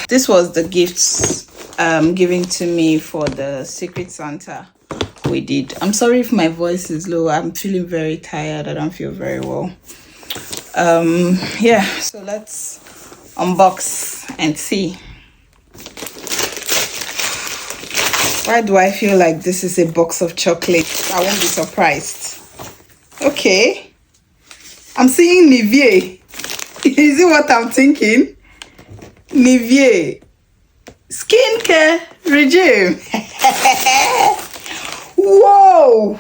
This was the gifts given to me for the Secret Santa we did. I'm sorry if my voice is low. I'm feeling very tired. I don't feel very well. Yeah, so let's unbox and see. Why do I feel like this is a box of chocolates? I won't be surprised. Okay, I'm seeing Nivea. Is it what I'm thinking? Nivea skincare regime. Whoa!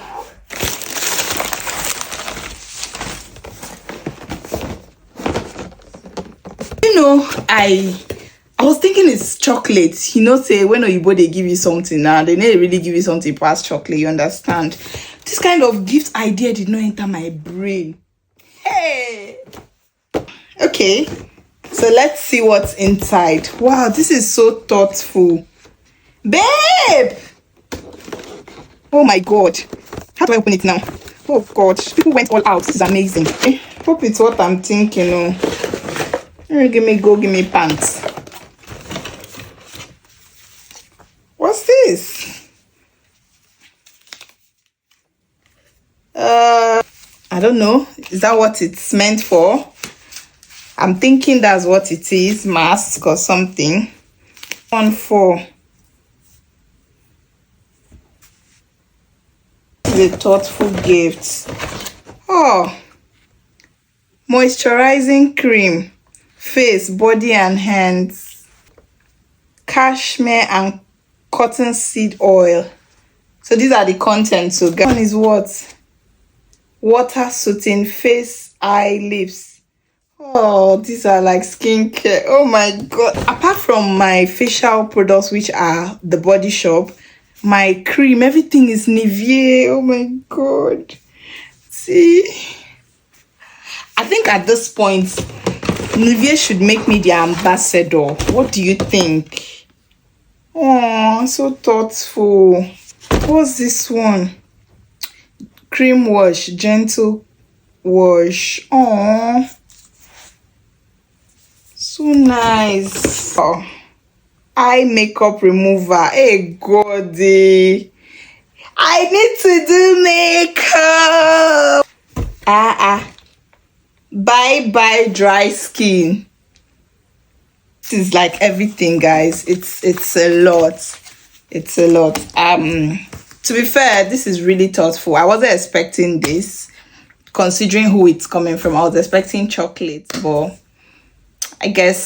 You know, I was thinking it's chocolate. You know, say when Oyibo they give you something now, they never really give you something past chocolate. You understand? This kind of gift idea did not enter my brain. Hey. Okay, so let's see what's inside. Wow, this is so thoughtful, babe. Oh my god, how do I open it now? Oh god, people went all out. This is amazing. Hope it's what I'm thinking. Oh, give me pants. What's this? I don't know. Is that what it's meant for? I'm thinking that's what it is, mask or something. 1 4. The thoughtful gift. Oh, moisturizing cream, face, body and hands, cashmere and cottonseed oil. So these are the contents. So one is what? Water soothing face, eye, lips. Oh, these are like skincare. Oh my god. Apart from my facial products, which are the Body Shop, my cream, everything is Nivea. Oh my god. See, I think at this point Nivea should make me the ambassador. What do you think? Oh, so thoughtful. What's this one? Cream wash, gentle wash. Oh, so nice. Oh, eye makeup remover. Hey god, I need to do makeup. Bye dry skin. This is like everything, guys. It's a lot. It's a lot. To be fair, this is really thoughtful. I wasn't expecting this, considering who it's coming from. I was expecting chocolate, but I guess